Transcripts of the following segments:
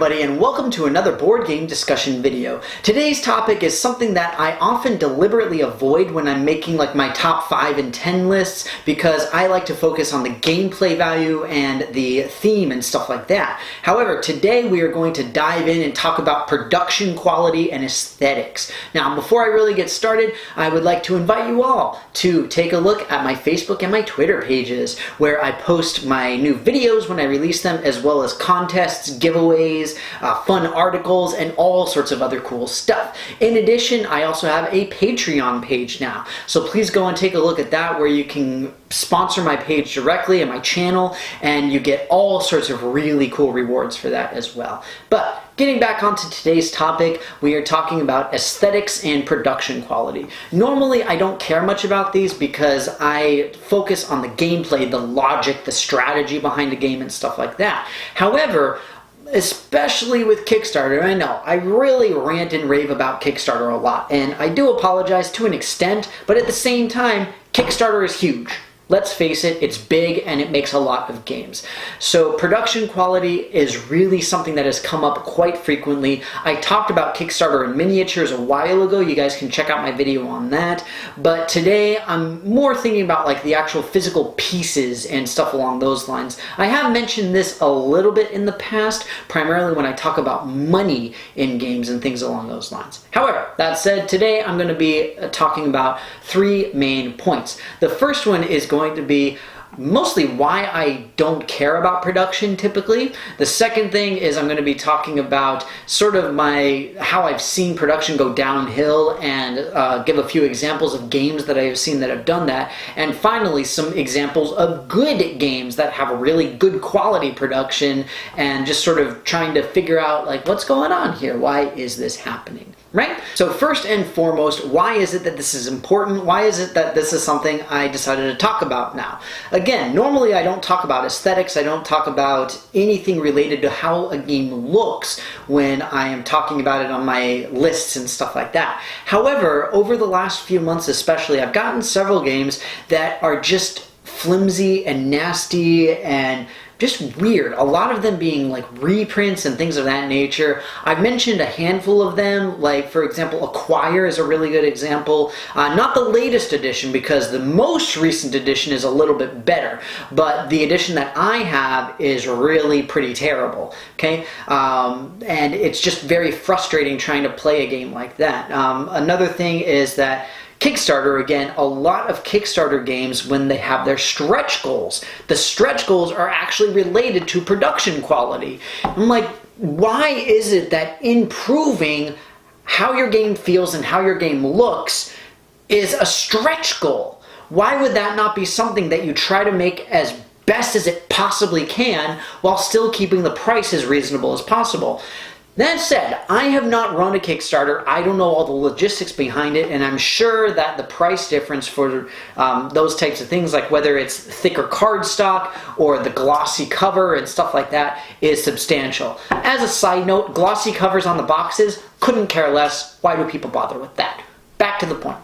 everybody, and welcome to another board game discussion video. Today's topic is something that I often deliberately avoid when I'm making like my top 5 and 10 lists, because I like to focus on the gameplay value and the theme and stuff like that. However, today we are going to dive in and talk about production quality and aesthetics. Now, before I really get started, I would like to invite you all to take a look at my Facebook and my Twitter pages, where I post my new videos when I release them, as well as contests, giveaways, fun articles, and all sorts of other cool stuff. In addition, I also have a Patreon page now, so please go and take a look at that, where you can sponsor my page directly and my channel, and you get all sorts of really cool rewards for that as well. But getting back onto today's topic, we are talking about aesthetics and production quality. Normally, I don't care much about these because I focus on the gameplay, the logic, the strategy behind a game and stuff like that. However, especially with Kickstarter, I know I really rant and rave about Kickstarter a lot, and I do apologize to an extent, but at the same time, Kickstarter is huge. Let's face it, it's big and it makes a lot of games. So production quality is really something that has come up quite frequently. I talked about Kickstarter in miniatures a while ago. You guys can check out my video on that. But today I'm more thinking about like the actual physical pieces and stuff along those lines. I have mentioned this a little bit in the past, primarily when I talk about money in games and things along those lines. However, that said, today I'm going to be talking about 3 main points. The first one is going to be mostly why I don't care about production typically. The second thing is I'm going to be talking about sort of how I've seen production go downhill, and give a few examples of games that I have seen that have done that. And finally, some examples of good games that have a really good quality production, and just sort of trying to figure out like what's going on here. Why is this happening? Right? So first and foremost, why is it that this is important? Why is it that this is something I decided to talk about now? Again, normally I don't talk about aesthetics. I don't talk about anything related to how a game looks when I am talking about it on my lists and stuff like that. However, over the last few months especially, I've gotten several games that are just flimsy and nasty and just weird. A lot of them being like reprints and things of that nature. I've mentioned a handful of them, like for example, Acquire is a really good example. Not the latest edition, because the most recent edition is a little bit better, but the edition that I have is really pretty terrible, okay? And it's just very frustrating trying to play a game like that. Another thing is that Kickstarter, again, a lot of Kickstarter games, when they have their stretch goals, the stretch goals are actually related to production quality. I'm like, why is it that improving how your game feels and how your game looks is a stretch goal? Why would that not be something that you try to make as best as it possibly can while still keeping the price as reasonable as possible? That said, I have not run a Kickstarter. I don't know all the logistics behind it, and I'm sure that the price difference for those types of things, like whether it's thicker cardstock or the glossy cover and stuff like that, is substantial. As a side note, glossy covers on the boxes, couldn't care less. Why do people bother with that? Back to the point.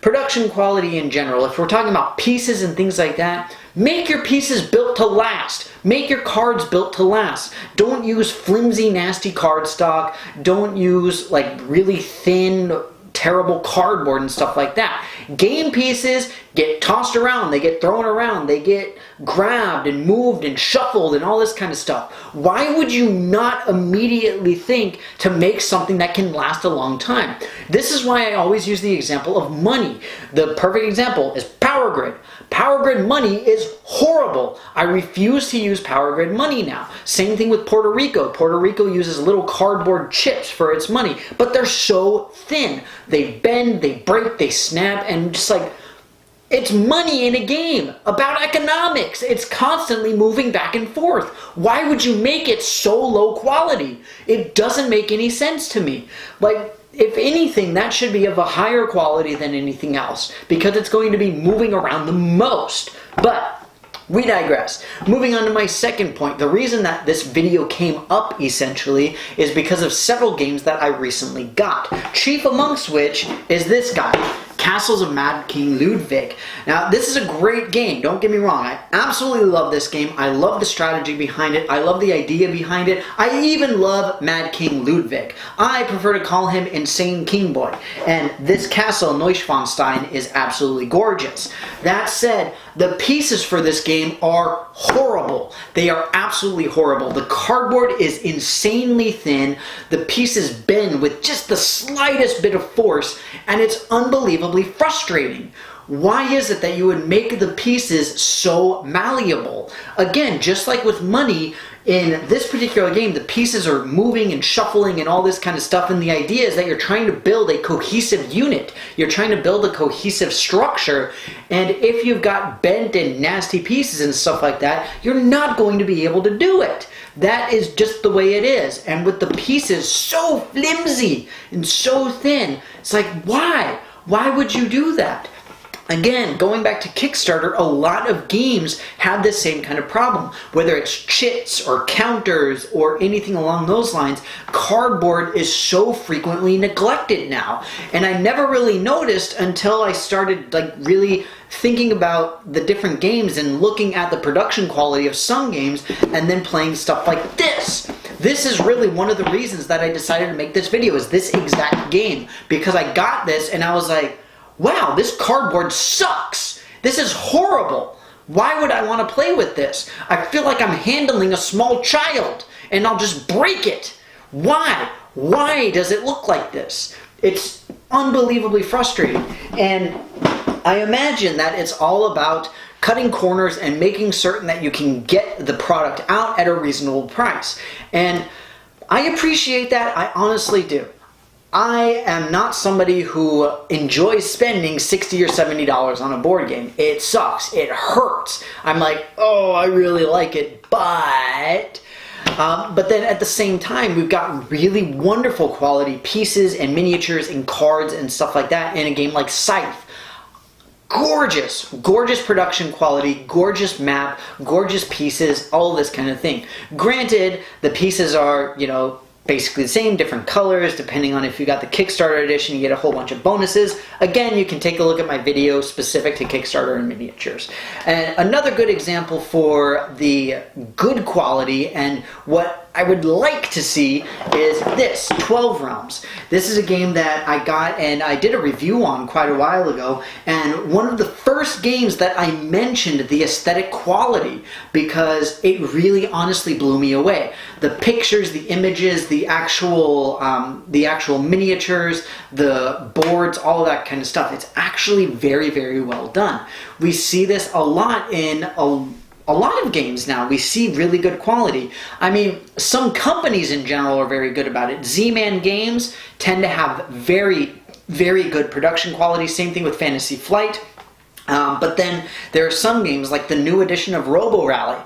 Production quality in general, if we're talking about pieces and things like that, make your pieces built to last. Make your cards built to last. Don't use flimsy, nasty cardstock. Don't use like really thin, terrible cardboard and stuff like that. Game pieces get tossed around, they get thrown around, they get grabbed and moved and shuffled and all this kind of stuff. Why would you not immediately think to make something that can last a long time? This is why I always use the example of money. The perfect example is Power Grid. Power Grid money is horrible. I refuse to use Power Grid money now. Same thing with Puerto Rico. Puerto Rico uses little cardboard chips for its money, but they're so thin. They bend, they break, they snap, and just like, it's money in a game about economics. It's constantly moving back and forth. Why would you make it so low quality? It doesn't make any sense to me. Like, if anything, that should be of a higher quality than anything else, because it's going to be moving around the most. But we digress. Moving on to my second point, the reason that this video came up essentially is because of several games that I recently got, chief amongst which is this guy. Castles of Mad King Ludwig. Now, this is a great game, don't get me wrong. I absolutely love this game. I love the strategy behind it. I love the idea behind it. I even love Mad King Ludwig. I prefer to call him Insane King Boy. And this castle, Neuschwanstein, is absolutely gorgeous. That said, the pieces for this game are horrible. They are absolutely horrible. The cardboard is insanely thin. The pieces bend with just the slightest bit of force, and it's unbelievably frustrating. Why is it that you would make the pieces so malleable? Again, just like with money, in this particular game, the pieces are moving and shuffling and all this kind of stuff, and the idea is that you're trying to build a cohesive unit. You're trying to build a cohesive structure, and if you've got bent and nasty pieces and stuff like that, you're not going to be able to do it. That is just the way it is. And with the pieces so flimsy and so thin, it's like, why? Why would you do that? Again, going back to Kickstarter, a lot of games have this same kind of problem. Whether it's chits or counters or anything along those lines, cardboard is so frequently neglected now. And I never really noticed until I started really thinking about the different games and looking at the production quality of some games and then playing stuff like this. This is really one of the reasons that I decided to make this video, is this exact game. Because I got this and I was like, wow, this cardboard sucks. This is horrible. Why would I want to play with this? I feel like I'm handling a small child and I'll just break it. Why? Why does it look like this? It's unbelievably frustrating. And I imagine that it's all about cutting corners and making certain that you can get the product out at a reasonable price. And I appreciate that. I honestly do. I am not somebody who enjoys spending $60 or $70 on a board game. It sucks. It hurts. I'm like, oh, I really like it, but then at the same time, we've got really wonderful quality pieces and miniatures and cards and stuff like that in a game like Scythe. Gorgeous, gorgeous production quality, gorgeous map, gorgeous pieces, all this kind of thing. Granted, the pieces are, basically the same, different colors. Depending on if you got the Kickstarter edition, you get a whole bunch of bonuses. Again, you can take a look at my video specific to Kickstarter and miniatures. And another good example for the good quality and what I would like to see is this, 12 Realms. This is a game that I got and I did a review on quite a while ago, and one of the first games that I mentioned the aesthetic quality because it really honestly blew me away. The pictures, the images, the actual miniatures, the boards, all of that kind of stuff. It's actually very, very well done. We see this a lot in a lot of games now. We see really good quality. I mean, some companies in general are very good about it. Z-Man Games tend to have very, very good production quality. Same thing with Fantasy Flight. But then there are some games like the new edition of Robo Rally.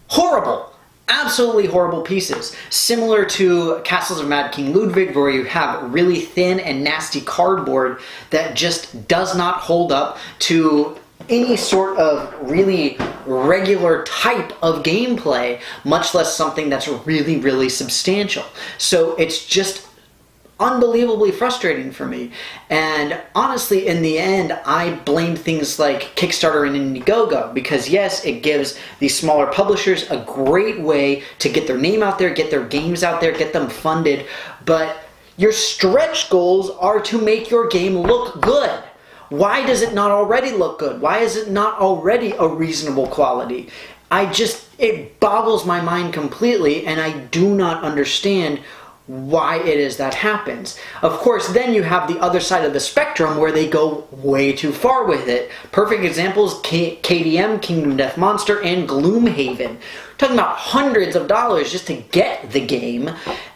Horrible. Absolutely horrible pieces. Similar to Castles of Mad King Ludwig, where you have really thin and nasty cardboard that just does not hold up to any sort of really regular type of gameplay, much less something that's really, really substantial. So it's just unbelievably frustrating for me. And honestly, in the end, I blame things like Kickstarter and IndieGoGo because yes, it gives these smaller publishers a great way to get their name out there, get their games out there, get them funded, but your stretch goals are to make your game look good. Why does it not already look good? Why is it not already a reasonable quality? It boggles my mind completely, and I do not understand why it is that happens. Of course, then you have the other side of the spectrum where they go way too far with it. Perfect examples, KDM, Kingdom Death Monster, and Gloomhaven. We're talking about hundreds of dollars just to get the game.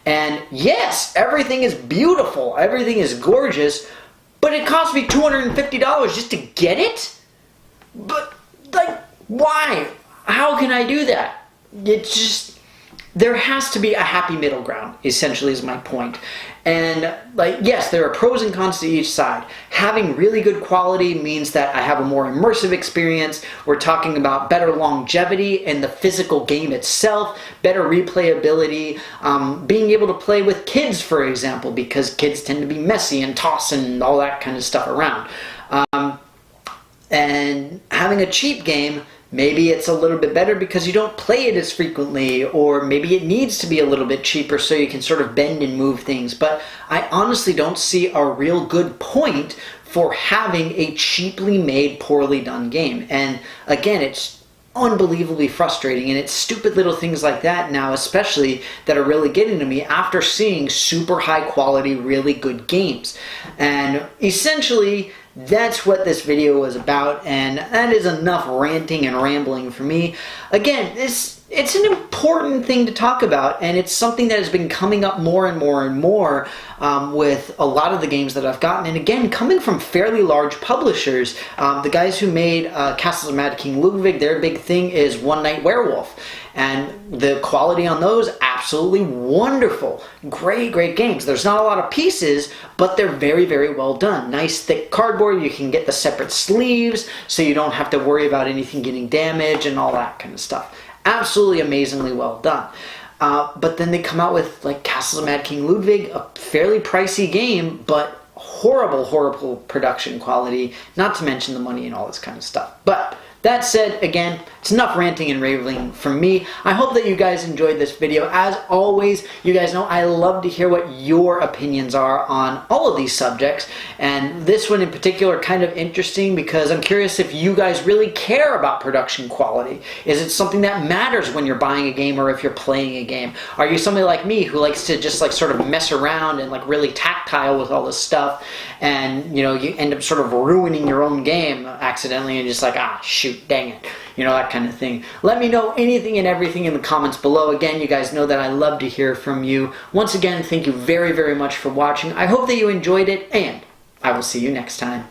And yes, everything is beautiful, everything is gorgeous, but it cost me $250 just to get it? But, why? How can I do that? There has to be a happy middle ground, essentially is my point. And, yes, there are pros and cons to each side. Having really good quality means that I have a more immersive experience. We're talking about better longevity in the physical game itself, better replayability, being able to play with kids, for example, because kids tend to be messy and toss and all that kind of stuff around. And having a cheap game, maybe it's a little bit better because you don't play it as frequently, or maybe it needs to be a little bit cheaper so you can sort of bend and move things. But I honestly don't see a real good point for having a cheaply made, poorly done game. And again, it's unbelievably frustrating, and it's stupid little things like that now especially that are really getting to me after seeing super high quality, really good games. And essentially that's what this video was about, and that is enough ranting and rambling for me. Again, it's an important thing to talk about, and it's something that has been coming up more and more and more with a lot of the games that I've gotten. And again, coming from fairly large publishers, the guys who made Castles of Mad King Ludwig, their big thing is One Night Werewolf. And the quality on those, absolutely wonderful. Great, great games. There's not a lot of pieces, but they're very, very well done. Nice thick cardboard. You can get the separate sleeves, so you don't have to worry about anything getting damaged and all that kind of stuff. Absolutely amazingly well done. But then they come out with like Castles of Mad King Ludwig, a fairly pricey game, but horrible, horrible production quality, not to mention the money and all this kind of stuff. But that said, again, it's enough ranting and raving from me. I hope that you guys enjoyed this video. As always, you guys know I love to hear what your opinions are on all of these subjects. And this one in particular kind of interesting because I'm curious if you guys really care about production quality. Is it something that matters when you're buying a game or if you're playing a game? Are you somebody like me who likes to just like sort of mess around and like really tactile with all this stuff, and you know, you end up sort of ruining your own game accidentally and just like, ah, shoot, dang it, you know, that kind of thing. Let me know anything and everything in the comments below. Again, you guys know that I love to hear from you. Once again, thank you very, very much for watching. I hope that you enjoyed it, and I will see you next time.